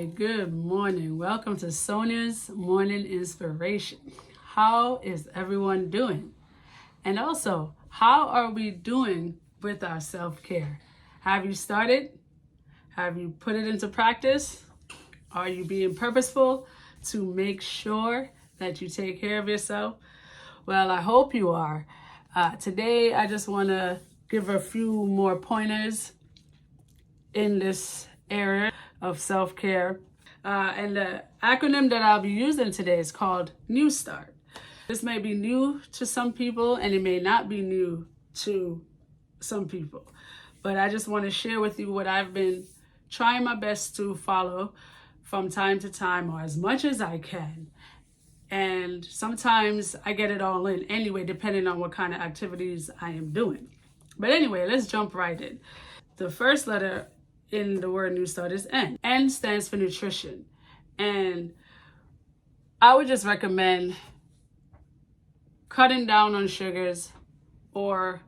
Hi, good morning. Welcome to Sonia's Morning Inspiration. How is everyone doing? And also, how are we doing with our self-care? Have you started? Have you put it into practice? Are you being purposeful to make sure that you take care of yourself? Well, I hope you are. Today, I just want to give a few more pointers in this area of self-care. And the acronym that I'll be using today is called New Start. This may be new to some people and it may not be new to some people. But I just want to share with you what I've been trying my best to follow from time to time, or as much as I can. And sometimes I get it all in anyway, depending on what kind of activities I am doing. But anyway, let's jump right in. The first letter in the word New Start is N. N stands for nutrition. And I would just recommend cutting down on sugars or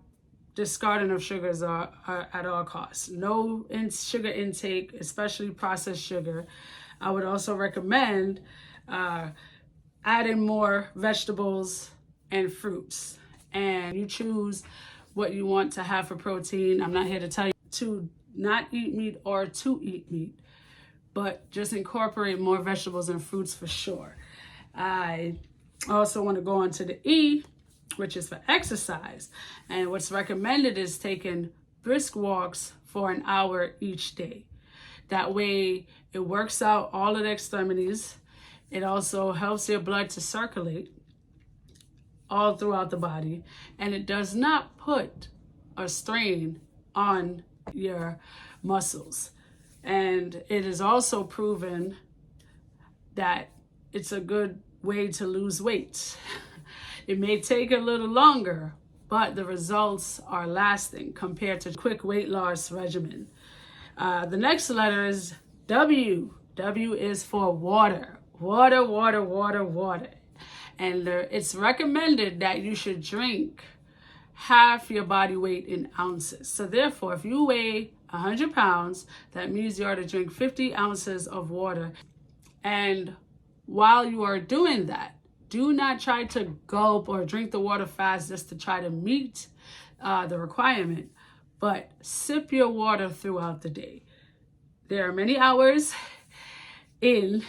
discarding of sugars at all costs. No sugar intake, especially processed sugar. I would also recommend adding more vegetables and fruits. And you choose what you want to have for protein. I'm not here to tell you to not eat meat or to eat meat, but just incorporate more vegetables and fruits for sure. I also want to go on to the E, which is for exercise. And what's recommended is taking brisk walks for an hour each day. That way it works out all of the extremities. It also helps your blood to circulate all throughout the body. And it does not put a strain on your muscles. And it is also proven that it's a good way to lose weight. It may take a little longer, but the results are lasting compared to quick weight loss regimen. The next letter is W. W is for water. Water, water, water, water. And it's recommended that you should drink half your body weight in ounces. So therefore, if you weigh 100 pounds, that means you are to drink 50 ounces of water. And while you are doing that, do not try to gulp or drink the water fast just to try to meet the requirement, but sip your water throughout the day. There are many hours in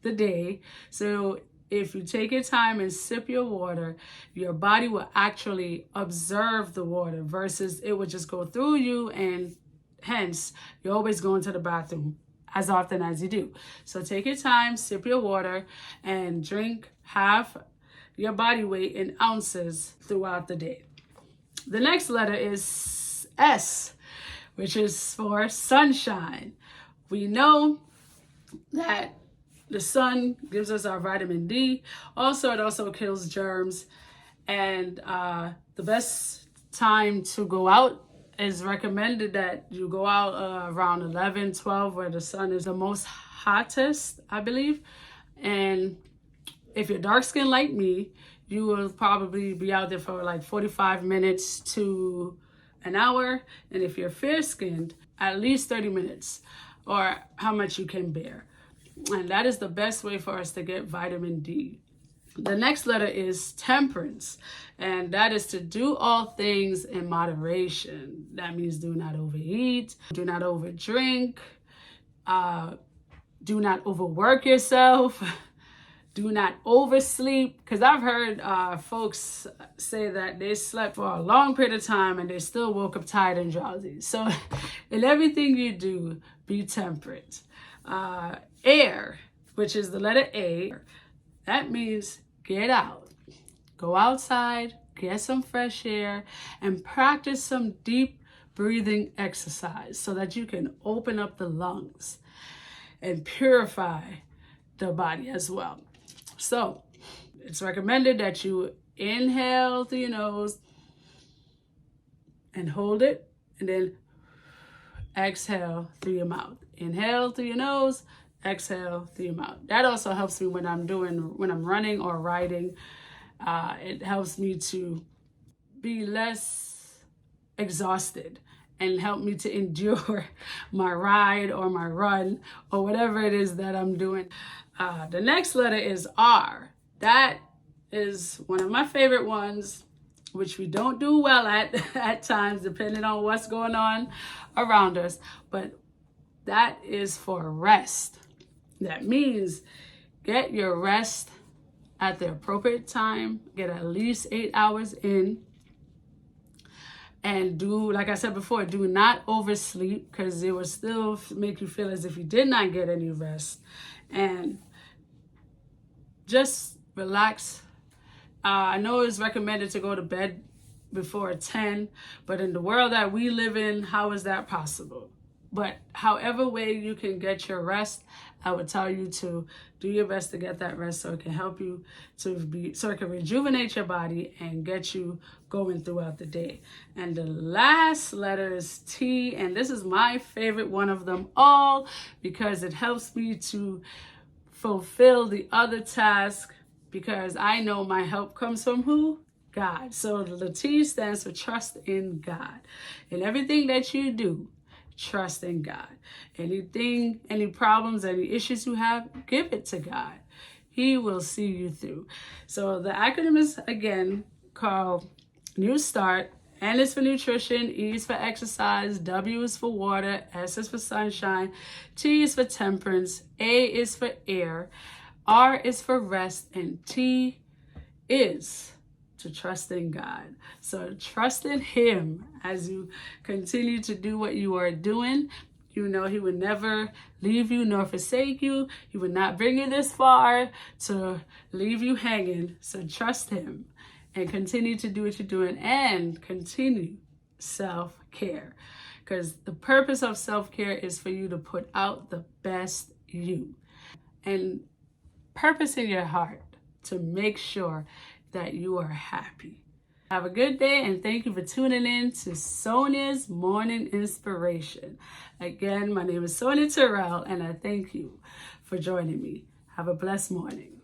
the day, so if you take your time and sip your water, your body will actually observe the water versus it would just go through you, and hence you're always going to the bathroom as often as you do. So take your time, sip your water, and drink half your body weight in ounces throughout the day. The next letter is S, which is for sunshine. We know that the sun gives us our vitamin D. Also, it also kills germs. And the best time to go out is recommended that you go out around 11, 12, where the sun is the most hottest, I believe. And if you're dark skinned like me, you will probably be out there for like 45 minutes to an hour. And if you're fair skinned, at least 30 minutes, or how much you can bear. And that is the best way for us to get vitamin D. The next letter is temperance, and that is to do all things in moderation. That means do not overeat, do not overdrink, do not overwork yourself, do not oversleep. Because I've heard folks say that they slept for a long period of time and they still woke up tired and drowsy. So in everything you do, be temperate. Air, which is the letter A, that means get out. Go outside, get some fresh air, and practice some deep breathing exercise so that you can open up the lungs and purify the body as well. So it's recommended that you inhale through your nose and hold it, and then exhale through your mouth. Inhale through your nose, exhale through your mouth. That also helps me when I'm running or riding. It helps me to be less exhausted and help me to endure my ride or my run or whatever it is that I'm doing. The next letter is R. That is one of my favorite ones, which we don't do well at times, depending on what's going on around us. But that is for rest. That means get your rest at the appropriate time. Get at least 8 hours in. And do, like I said before, do not oversleep, because it will still make you feel as if you did not get any rest. And just relax. I know it's recommended to go to bed before 10, but in the world that we live in, how is that possible? But however way you can get your rest, I would tell you to do your best to get that rest, so it can help you so it can rejuvenate your body and get you going throughout the day. And the last letter is T, and this is my favorite one of them all, because it helps me to fulfill the other task, because I know my help comes from who? God. So the T stands for trust in God. In everything that you do, trust in God. Anything, any problems, any issues you have, give it to God. He will see you through. So the acronym is, again, called New Start. N is for nutrition, E is for exercise, W is for water, S is for sunshine, T is for temperance, A is for air, R is for rest, and T is to trust in God. So trust in Him as you continue to do what you are doing. You know He would never leave you nor forsake you. He would not bring you this far to leave you hanging. So trust Him and continue to do what you're doing, and continue self-care. Because the purpose of self-care is for you to put out the best you. And purpose in your heart to make sure that you are happy. Have a good day, and thank you for tuning in to Sonia's Morning Inspiration. Again, my name is Sonia Terrell, and I thank you for joining me. Have a blessed morning.